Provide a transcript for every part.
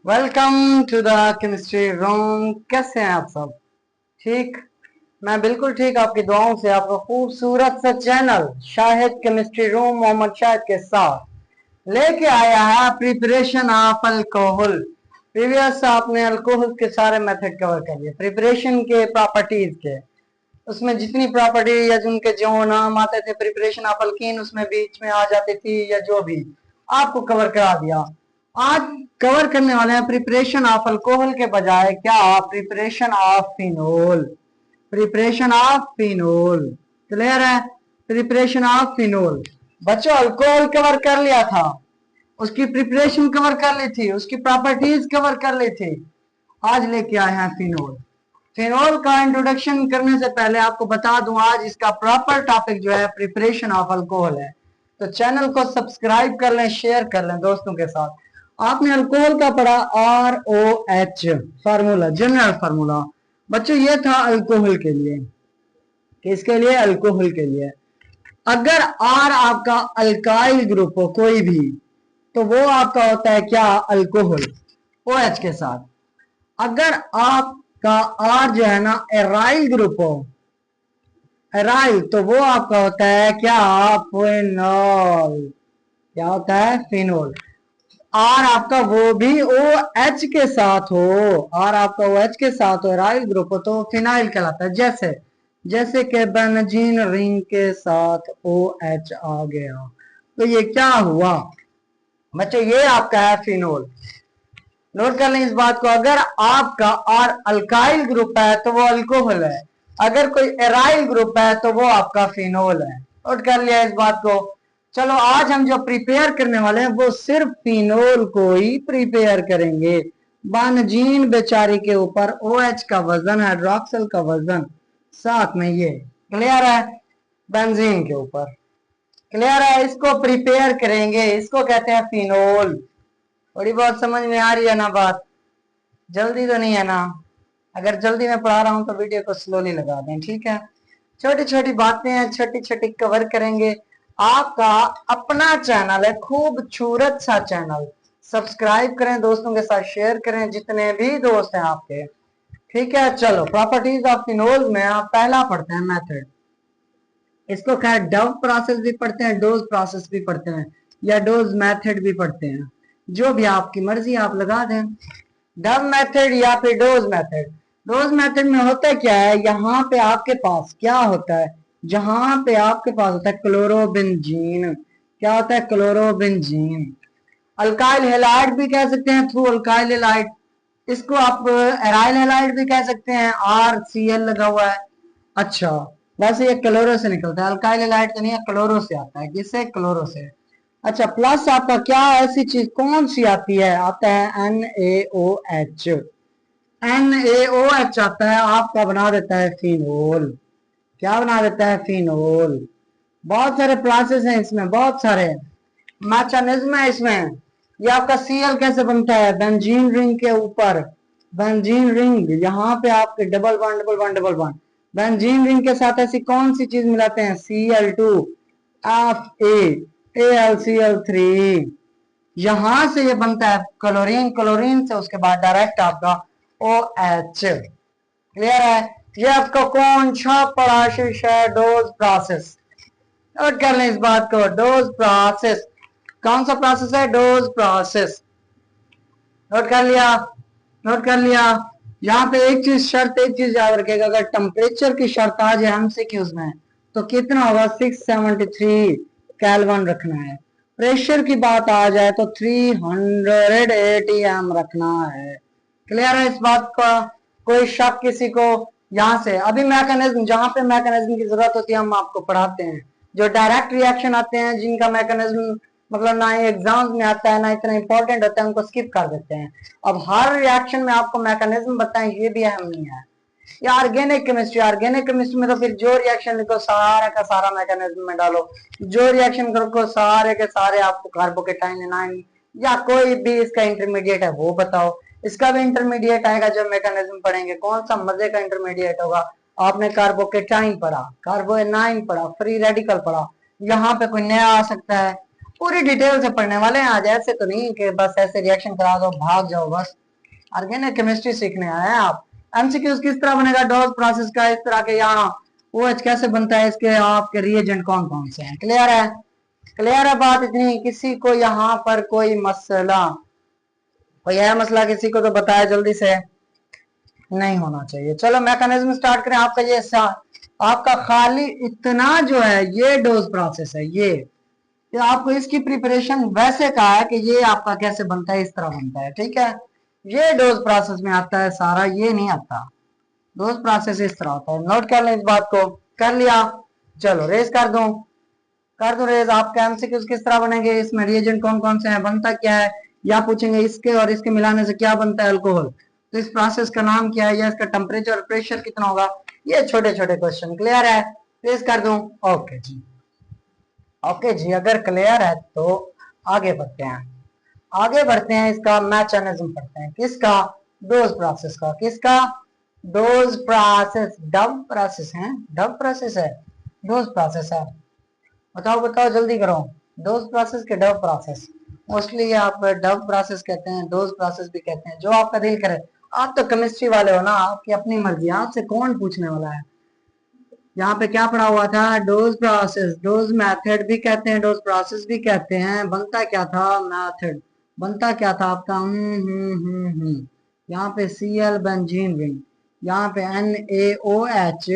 Welcome to the chemistry room. कैसे हैं आप सब? ठीक। मैं बिल्कुल ठीक, आपकी दुआओं से आपका खूबसूरत सा channel Shahid chemistry room Mohammad Shahid के साथ लेके आया है प्रिपरेशन ऑफ अल्कोहल। प्रीवियस आपने अल्कोहल के सारे मेथड कवर कर लिए, प्रिपरेशन के प्रॉपर्टीज के, उसमें जितनी प्रॉपर्टी या जिनके जो नाम आते थे प्रिपरेशन ऑफ अल्कीन उसमें बीच में आ जाती थी या जो भी आपको कवर करा दिया। आज कवर करने वाले हैं प्रिपरेशन ऑफ अल्कोहल के बजाय क्या, preparation of phenol. Preparation of phenol clear है? Preparation of phenol. बच्चों अल्कोहल कवर कर लिया था, उसकी प्रिपरेशन कवर कर ली थी, उसकी प्रॉपर्टीज कवर कर ली थी। आज लेके आए हैं फिनोल। फिनोल का इंट्रोडक्शन करने से पहले आपको बता दूं आज इसका प्रॉपर टॉपिक जो है प्रिपरेशन ऑफ अल्कोहल है। तो चैनल को सब्सक्राइब कर लें, शेयर कर लें दोस्तों के साथ। आपने अल्कोहल का पढ़ा ROH फार्मूला, जनरल फार्मूला। बच्चों ये था अल्कोहल के लिए, किसके लिए? अल्कोहल के लिए। अगर R आपका अल्काइल ग्रुप हो कोई भी, तो वो आपका होता है क्या? अल्कोहल OH के साथ। अगर आपका R जो है ना एराइल ग्रुप हो, एराइल, तो वो आपका होता है क्या? फिनोल। क्या होता है? फिनोल। आर आपका वो भी OH के साथ हो, आर आपका OH के साथ हो, एराइल ग्रुप हो, तो फिनाइल कहलाता है। जैसे जैसे कि बेंजीन रिंग के साथ OH आ गया, तो ये क्या हुआ बच्चों? ये आपका है फिनोल। नोट कर लें इस बात को, अगर आपका R अल्काइल ग्रुप है तो वो अल्कोहल है, अगर कोई एराइल ग्रुप है तो वो आपका फिनोल है। नोट कर लिया इस बात को। चलो आज हम जो प्रिपेयर करने वाले हैं वो सिर्फ फिनोल को ही प्रिपेयर करेंगे। बेंजीन बेचारी के ऊपर OH का वजन, हाइड्रोक्सिल का वजन, साथ में ये क्लियर है, बेंजीन के ऊपर क्लियर है। इसको प्रिपेयर करेंगे, इसको कहते हैं फिनोल। थोड़ी बहुत समझ में आ रही है ना बात? जल्दी तो नहीं है ना? अगर जल्दी में पढ़ा रहा हूं तो वीडियो को स्लोली लगा दें, ठीक है? छोटी छोटी बातें हैं, छोटी छोटी कवर करेंगे। आपका अपना चैनल है, खूबसूरत सा चैनल। सब्सक्राइब करें, दोस्तों के साथ शेयर करें, जितने भी दोस्त हैं आपके, ठीक है? चलो प्रॉपर्टीज ऑफ फिनोल में आप पहला पढ़ते हैं मेथड। इसको खैर डव प्रोसेस भी पढ़ते हैं, डोज प्रोसेस भी पढ़ते हैं, या डोज मेथड भी पढ़ते हैं, जो भी आपकी मर्जी आप लगा दें। डव मेथड या फिर डोज मेथड। डोज मेथड में होता है क्या है, यहाँ पे आपके पास क्या होता है, जहां पे आपके पास होता है क्लोरोबेंजीन। क्या होता है? क्लोरोबेंजीन। अल्काइल हेलाइड भी कह सकते हैं, थ्रू अल्काइल हेलाइड। इसको आप एराइल हेलाइड भी कह सकते हैं, RCl लगा हुआ है। अच्छा, वैसे ये क्लोरो से निकलता है, अल्काइल हेलाइड तो नहीं है, क्लोरो से आता है। किससे? क्लोरो से। अच्छा, प्लस आपका क्या ऐसी चीज कौन सी आती है? आता है NaOH। NaOH आता है, आपका बना देता है फिनोल। क्या बना देता है? फिनोल। बहुत सारे प्रोसेस हैं इसमें, बहुत सारे मैकेनिज्म है इसमें। ये आपका Cl कैसे बनता है? बेंजीन रिंग के ऊपर, बेंजीन रिंग, यहाँ पे आपके double bond double bond double bond, benzene ring के साथ ऐसी कौन सी चीज मिलाते हैं? Cl2 FAAlCl3। यहां से ये बनता है क्लोरीन, क्लोरीन से उसके बाद डायरेक्ट आपका OH। क्लियर है? ये आपका कौन सा पढ़ा शीशा? Dose process. नोट कर लें इस बात को, डोज प्रोसेस। कौन सा प्रोसेस है? Dose process. नोट कर लिया? नोट कर लिया? यहाँ पे एक चीज शर्त, एक चीज याद रखेगा, अगर टेम्परेचर की शर्त आ जाए MCQs में तो कितना होगा? 673 केल्विन रखना है। प्रेशर की बात आ जाए तो 300 ATM रखना है। क्लियर है इस बात का? कोई शक किसी को? यहाँ से अभी मैकेनिज्म, जहां पे मैकेनिज्म की जरूरत होती है हम आपको पढ़ाते हैं। जो डायरेक्ट रिएक्शन आते हैं, जिनका मैकेनिज्म मतलब ना ही एग्जाम्स में आता है ना इतना इंपॉर्टेंट होता है, उनको स्किप कर देते हैं। अब हर रिएक्शन में आपको मैकेनिज्म बताएं, ये भी अहम नहीं है। या ऑर्गेनिक केमिस्ट्री, ऑर्गेनिक केमिस्ट्री में तो फिर जो रिएक्शन लिखो सारा का सारा मैकेनिज्म में डालो, जो रिएक्शन करो सारे के सारे आपको कार्बोकेटाइन एनाइन या कोई भी इसका इंटरमीडिएट है वो बताओ। इसका भी इंटरमीडिएट आएगा जब मैकेनिज्म पढ़ेंगे। कौन सा मजे का इंटरमीडिएट होगा? आपने कार्बोकेटाइन पढ़ा, कार्बो एनाइन पढ़ा, फ्री रेडिकल पढ़ा, यहाँ पे कोई नया आ सकता है? पूरी डिटेल से पढ़ने वाले हैं आज, ऐसे तो नहीं कि बस ऐसे रिएक्शन करा दो भाग जाओ बस। ऑर्गेनिक केमिस्ट्री सीखने आए हैं आप। एमसीक्यूज किस तरह बनेगा, डॉज प्रोसेस का इस तरह के, यहाँ ओएच कैसे बनता है, इसके आपके रिएजेंट कौन कौन से हैं। क्लियर है, क्लियर है बात इतनी। किसी को यहाँ पर कोई मसला, कोई है मसला किसी को तो बताया जल्दी से, नहीं होना चाहिए। चलो मैकेनिज्म स्टार्ट करें। आपका ये आपका खाली इतना जो है ये डोज प्रोसेस है, ये आपको इसकी प्रिपरेशन वैसे कहा है कि ये आपका कैसे बनता है, इस तरह बनता है, ठीक है। ये डोज प्रोसेस में आता है सारा, ये नहीं आता। डोज प्रोसेस इस तरह होता है, नोट कर लें इस बात को। कर लिया, चलो रेस कर दो रेस। आपके एमसीक्यूज किस तरह बनेंगे, इसमें रिएजेंट कौन कौन से हैं, बनता क्या है, या पूछेंगे इसके और इसके मिलाने से क्या बनता है अल्कोहल, तो इस प्रोसेस का नाम क्या है, या इसका टेम्परेचर और प्रेशर कितना होगा, ये छोटे छोटे क्वेश्चन। क्लियर है, रेस कर दूं। ओके जी, ओके जी, अगर क्लियर है तो आगे बढ़ते हैं, आगे बढ़ते हैं। इसका मैकेनिज्म पढ़ते हैं, किसका, डोज प्रोसेस का। किसका, डोज प्रोसेस, डब प्रोसेस है, डब प्रोसेस है, डोज प्रोसेस है। बताओ बताओ जल्दी करो, डोज प्रोसेस के डब प्रोसेस, मोस्टली आप डब प्रोसेस कहते हैं, डोज प्रोसेस भी कहते हैं, जो आपका दिल करे। आप तो केमिस्ट्री वाले हो ना, आपकी अपनी मर्जी, आपसे कौन पूछने वाला है। यहाँ पे क्या पढ़ा हुआ था, डोज प्रोसेस, डोज मेथड भी कहते हैं, डोज प्रोसेस भी कहते हैं। बनता क्या था, मेथड बनता क्या था आपका, यहाँ पे Cl बेंजीन रिंग, यहाँ पे NaOH,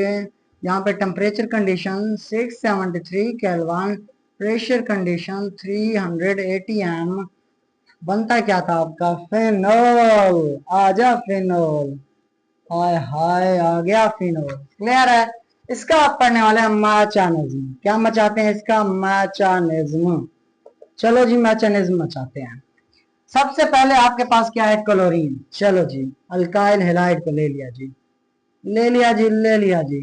यहाँ पे temperature condition 673 kelvin, pressure condition 380 m। बनता क्या था आपका, फिनोल। आजा फिनोल, हाय हाय आ गया फिनोल। क्लियर है। इसका आप पढ़ने वाले हैं मैकेनिज्म। क्या मचाते हैं इसका, मैकेनिज्म। चलो जी मैकेनिज्म मचाते हैं। सबसे पहले आपके पास क्या है, क्लोरीन। चलो जी अल्काइल हैलाइड को ले लिया जी, ले लिया जी, ले लिया जी।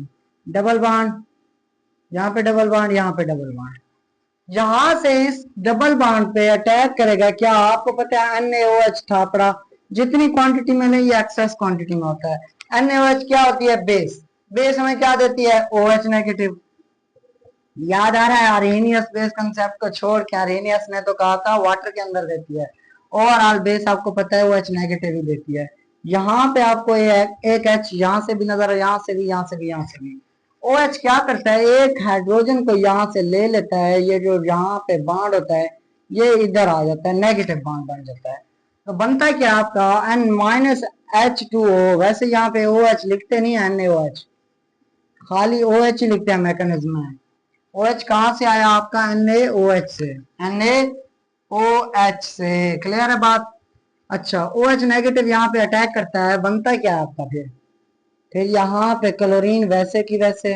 डबल बॉन्ड, यहाँ पे डबल बॉन्ड, यहाँ पे डबल बॉन्ड। यहां से इस डबल बॉन्ड पे अटैक करेगा क्या, आपको पता है NaOH था पड़ा, जितनी क्वांटिटी में नहीं ये एक्सेस क्वांटिटी में होता है। NaOH क्या होती है, बेस। बेस हमें क्या देती है, OH नेगेटिव। याद आ रहा है आर्हेनियस बेस कंसेप्ट को छोड़ के, आर्हेनियस ने तो कहा था वाटर के अंदर देती है, ओवरऑल बेस आपको पता है OH नेगेटिव ही देती है। यहाँ पे आपको एक H यहाँ से भी नजर है, यहाँ से भी, यहाँ से भी, यहाँ से भी। OH क्या करता है, एक हाइड्रोजन को यहाँ से ले लेता है, ये जो यहाँ पे बॉन्ड होता है ये इधर आ जाता है, नेगेटिव बॉन्ड बन जाता है। तो बनता है क्या आपका N-H2O। वैसे यहाँ पे OH लिखते नहीं है, NaOH, खाली OH ही लिखते हैं मैकेनिज्म में। OH कहाँ से आया आपका, NaOH से, NaOH से। क्लियर है बात। अच्छा OH नेगेटिव यहाँ पे अटैक करता है, बनता क्या है आपका, फिर यहाँ पे क्लोरीन वैसे की वैसे,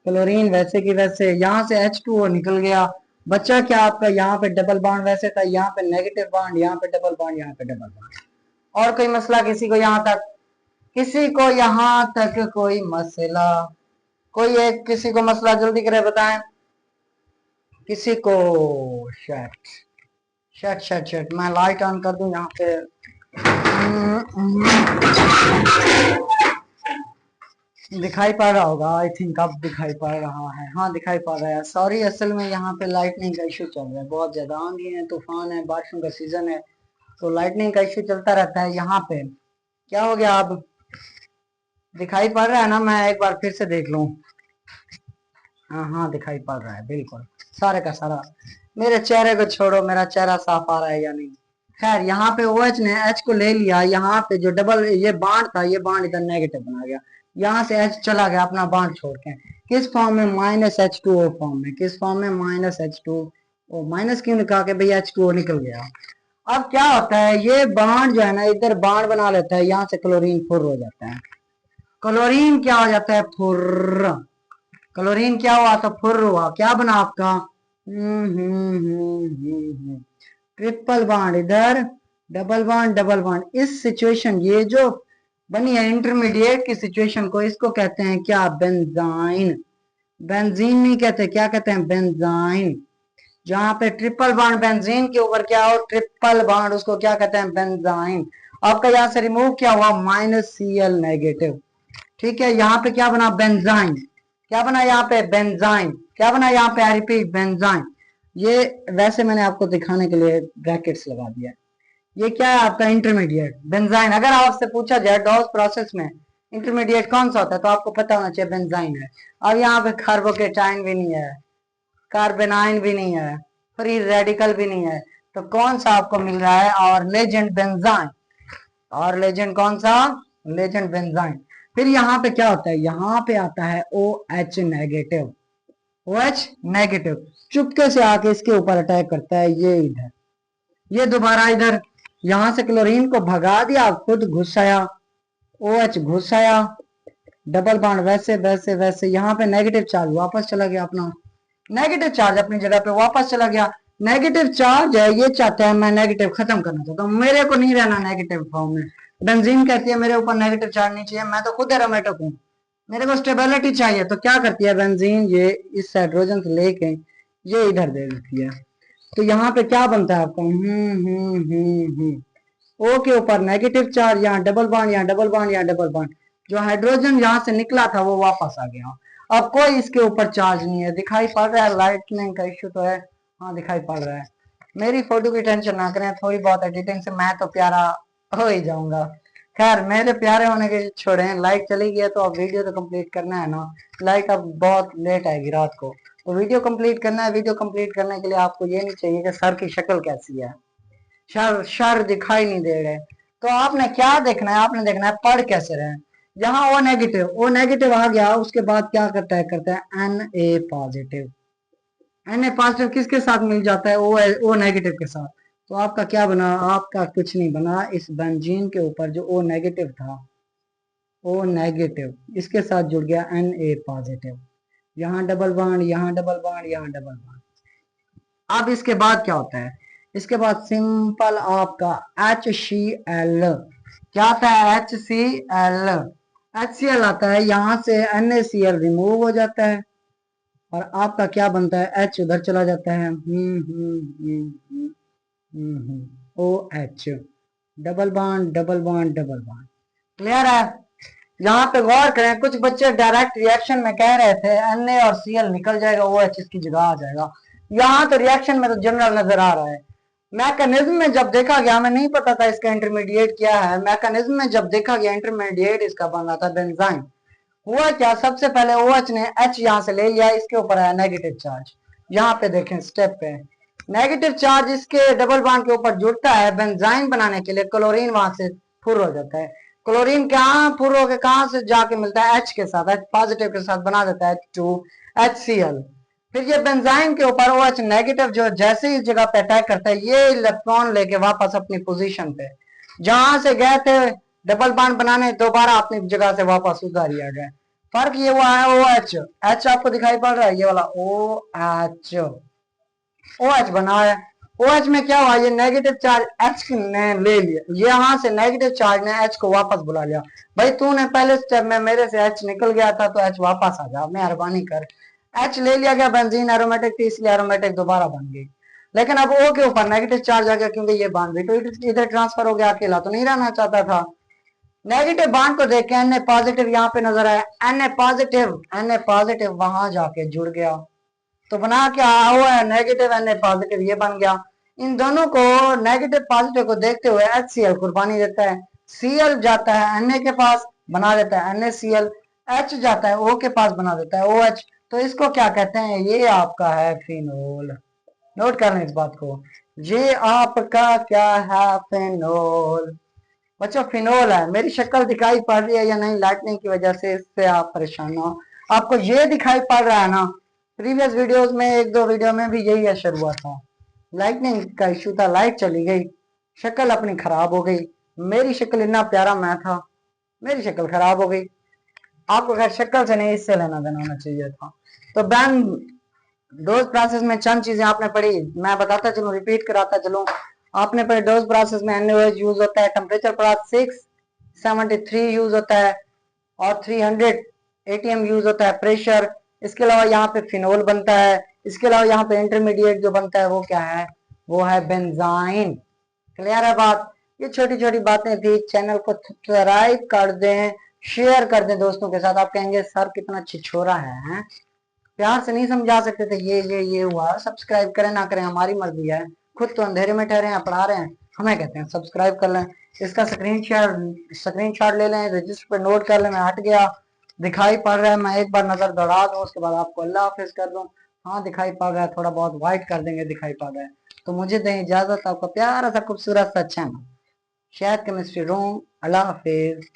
क्लोरीन वैसे की वैसे, यहाँ से H2O निकल गया, बच्चा क्या आपका, यहाँ पे डबल बॉन्ड वैसे था, यहाँ पे नेगेटिव बॉन्ड, यहाँ पे डबल बॉन्ड, यहाँ पे डबल बॉन्ड। और कोई मसला किसी को यहाँ तक, किसी को यहाँ तक कोई मसला, कोई एक किसी को मसला जल्दी करे बताएं किसी को। शट शट शट शट, मैं लाइट ऑन कर दूं यहाँ पे। दिखाई पड़ रहा होगा आई थिंक, अब दिखाई पड़ रहा है, हाँ दिखाई पड़ रहा है। सॉरी असल में यहाँ पे लाइटनिंग का इशू चल रहा है, बहुत ज्यादा आंधी है, तूफान है, बारिशों का सीजन है, तो लाइटनिंग का इशू चलता रहता है यहाँ पे। क्या हो गया, अब दिखाई पड़ रहा है ना, मैं एक बार फिर से देख लूं। हाँ हाँ दिखाई पड़ रहा है बिल्कुल, सारे का सारा। मेरे चेहरे को छोड़ो, मेरा चेहरा साफ आ रहा है या नहीं। खैर यहाँ पे OH ने H को ले लिया, यहाँ पे जो डबल ये बॉन्ड था, ये बॉन्ड इधर नेगेटिव बना गया, यहाँ से H चला गया अपना बॉन्ड छोड़ के, किस फॉर्म में, -H2O फॉर्म में। किस फॉर्म में, -H2O। माइनस क्यों निकाल के, भैया H2O निकल गया। अब क्या होता है, ये बॉन्ड जो है ना इधर बॉन्ड बना लेता है, यहाँ से क्लोरीन फुर हो जाता है। क्लोरीन क्या हो जाता है, फुर। क्लोरीन क्या हुआ, तो फुर हुआ, क्या बना आपका, ट्रिपल बॉन्ड इधर, डबल बॉन्ड डबल बॉन्ड। इस सिचुएशन, ये जो बनी है इंटरमीडिएट की सिचुएशन को, इसको कहते हैं क्या, बेंजाइन। बेंजीन नहीं कहते, क्या कहते हैं, बेंजाइन। जहां पे ट्रिपल बॉन्ड बेंजीन के ऊपर क्या हो, ट्रिपल बॉन्ड, उसको क्या कहते हैं, बेंजाइन। आपका यहाँ से रिमूव क्या हुआ, -Cl नेगेटिव, ठीक है। यहाँ पे क्या बना, बेंजाइन। क्या बना यहाँ पे, बेंजाइन। क्या बना यहाँ पे, आई रिपीट, बेंजाइन। ये वैसे मैंने आपको दिखाने के लिए ब्रैकेट्स लगा दिया है। ये क्या है आपका इंटरमीडिएट बेंजाइन। अगर आपसे पूछा जाए डॉस प्रोसेस में इंटरमीडिएट कौन सा होता है तो आपको पता होना चाहिए बेंजाइन है। अब यहाँ पे कार्बोकेटाइन भी नहीं है, कार्बेनाइन भी नहीं है, फ्री रेडिकल भी नहीं है, तो कौन सा आपको मिल रहा है? और लेजेंड बेंजाइन। और लेजेंड कौन सा? Legend benzene. फिर यहाँ पे क्या होता है? यहाँ पे आता है O H negative. O H negative चुपके से आके इसके ऊपर अटैक करता है, ये इधर, ये दोबारा इधर, यहां से क्लोरीन को भगा दिया, खुद घुस आया, ओ एच घुस आया, डबल बॉन्ड वैसे वैसे वैसे, यहाँ पे नेगेटिव चार्ज वापस चला गया अपना, नेगेटिव चार्ज अपनी जगह पे वापस चला गया। नेगेटिव चार्ज है, ये चाहता है मैं नेगेटिव खत्म करना चाहता हूँ, मेरे को नहीं रहना नेगेटिव फॉर्म में। बेंजीन कहती है मेरे ऊपर नेगेटिव चार्ज नहीं चाहिए, मैं तो खुद एरोमेटिक हूँ, मेरे को स्टेबिलिटी चाहिए। तो क्या करती है बेंजीन? ये इस हाइड्रोजन से लेके ये इधर दे देती है। तो यहाँ पे क्या बनता है आपका? ओ के ऊपर नेगेटिव चार्ज, यहाँ डबल बॉन्ड, यहाँ डबल बॉन्ड, यहाँ डबल बॉन्ड, जो हाइड्रोजन यहाँ से निकला था वो वापस आ गया। अब कोई इसके ऊपर चार्ज नहीं है। दिखाई पड़ रहा है? लाइटनिंग का इश्यू तो है, हाँ दिखाई पड़ रहा है। मेरी फोटो की टेंशन ना करें, थोड़ी बहुत एडिटिंग से मैं तो प्यारा हो ही जाऊंगा। खैर मेरे प्यारे होने के छोड़े, लाइट चली गई है तो अब वीडियो तो कंप्लीट करना है ना। लाइट अब बहुत लेट आएगी रात को, तो वीडियो कंप्लीट करना है। वीडियो कंप्लीट करने के लिए आपको ये नहीं चाहिए कि सर की शक्ल कैसी है, शर दिखाई नहीं दे रहे। तो आपने क्या देखना है? आपने देखना है पढ़ कैसे रहे। यहाँ ओ नेगेटिव आ गया, उसके बाद क्या करता है? करता है N A positive. N A positive किसके साथ मिल जाता है? ओ नेगेटिव के साथ। तो आपका क्या बना? आपका कुछ नहीं बना। इस बेंजीन के ऊपर जो ओ नेगेटिव था, ओ नेगेटिव इसके साथ जुड़ गया एन ए पॉजिटिव, यहाँ डबल बॉन्ड, यहाँ डबल बॉन्ड, यहाँ डबल बॉन्ड। अब इसके बाद क्या होता है? इसके बाद सिंपल आपका HCl क्या आता है? HCl, HCl आता है, यहां से NaCl रिमूव हो जाता है और आपका क्या बनता है? H उधर चला जाता है, OH, double bond double bond double bond. Clear है? यहाँ पे गौर करें, कुछ बच्चे डायरेक्ट रिएक्शन में कह रहे थे Na और Cl निकल जाएगा, OH इसकी जगह आ जाएगा। यहाँ तो रिएक्शन में तो जनरल नजर आ रहा है। मैकेनिज्म में जब देखा गया, हमें नहीं पता था इसका इंटरमीडिएट क्या है, मैकेनिज्म में जब देखा गया इंटरमीडिएट इसका बन रहा था बेंजाइन। हुआ क्या? सबसे पहले OH ने H यहाँ से ले लिया, इसके ऊपर आया नेगेटिव चार्ज। यहाँ पे देखें स्टेप पे, नेगेटिव चार्ज इसके डबल बॉन्ड के ऊपर जुड़ता है, बेंजाइन बनाने के लिए क्लोरीन वहां से फुर हो जाता है। क्लोरीन कहाँ फुर होकर कहाँ से जाके मिलता है? H के साथ, H पॉजिटिव के साथ बना देता है H2HCl। फिर ये बेंजाइन के ऊपर OH नेगेटिव जो जैसे ही जगह पे अटैक करता है, ये इलेक्ट्रॉन लेके वापस अपनी पोजीशन पे, जहां से गए थे डबल बॉन्ड बनाने, दोबारा अपनी जगह से वापस उधर ही आ गए। फर्क ये हुआ है OH, H आपको दिखाई पड़ रहा है, ये वाला OH बना है। OH में क्या हुआ? ये नेगेटिव चार्ज H ने ले लिया, यहाँ से नेगेटिव चार्ज ने H को वापस बुला लिया। भाई तूने पहले स्टेप में मेरे से H निकल गया था तो H वापस आ जा, मेहरबानी कर। H ले लिया गया, बेंजीन एरोमेटिक थी इसलिए एरोमेटिक दोबारा बन गई। लेकिन अब O के ऊपर नेगेटिव चार्ज आ गया, क्योंकि ये बॉन्ड भी तो इधर ट्रांसफर हो गया, अकेला तो नहीं रहना चाहता था। नेगेटिव बॉन्ड को देख के Na पॉजिटिव यहाँ पे नजर आया, Na पॉजिटिव वहां जाके जुड़ गया, तो बना क्या हुआ है? नेगेटिव Na पॉजिटिव ये बन गया। इन दोनों को नेगेटिव पॉजिटिव को देखते हुए HCl कुर्बानी देता है, Cl जाता है Na के पास बना देता है NaCl, H जाता है O के पास बना देता है OH। तो इसको क्या कहते हैं? ये आपका है फिनोल। नोट कर लें इस बात को, ये आपका क्या है? फिनोल। बच्चों फिनोल है। मेरी शक्ल दिखाई पड़ रही है या नहीं? लाइटनिंग की वजह से इससे आप परेशान हो। आपको ये दिखाई पड़ रहा है ना? प्रीवियस वीडियोस में एक दो वीडियो में भी यही असर हुआ था, लाइटनिंग का इशू था, लाइट चली गई, शक्ल अपनी खराब हो गई। मेरी शक्ल इतना प्यारा मैं था, मेरी शक्ल खराब हो गई। आपको खैर शक्ल से नहीं, इससे लेना देना होना चाहिए था। तो बैन डोज प्रोसेस में चंद चीजें आपने पढ़ी, मैं बताता चलूं, रिपीट कराता चलूं। आपने पढ़े डोज प्रोसेस में NaOH यूज होता है, टेम्परेचर पढ़ा 673 यूज होता है और 300 ATM यूज होता है प्रेशर। इसके अलावा यहाँ पे फिनोल बनता है। इसके अलावा यहाँ पे इंटरमीडिएट जो बनता है वो क्या है? वो है बेंजाइन। क्लियर है बात? ये छोटी छोटी बातें थी। चैनल को सब्सक्राइब कर दें, शेयर कर दें दोस्तों के साथ। आप कहेंगे सर कितना छिछोरा है? प्यार से नहीं समझा सकते थे ये हुआ, सब्सक्राइब करें ना करें हमारी मर्जी है। खुद तो अंधेरे में ठहरे हैं, पढ़ा रहे हैं, हमें कहते हैं सब्सक्राइब कर लें। इसका स्क्रीनशॉट ले लें, रजिस्टर पर नोट कर लें। मैं हट गया, दिखाई पड़ रहा है, मैं एक बार नजर दौड़ा दूं, उसके बाद आपको अल्लाह हाफिज कर दूं। हाँ दिखाई पड़ रहा है, थोड़ा बहुत वाइट कर देंगे, दिखाई पड़ रहा है। तो मुझे दें इजाजत, आपका प्यारा सा खूबसूरत सा चैनल शहद केमिस्ट्री रूम। अल्लाह हाफिज।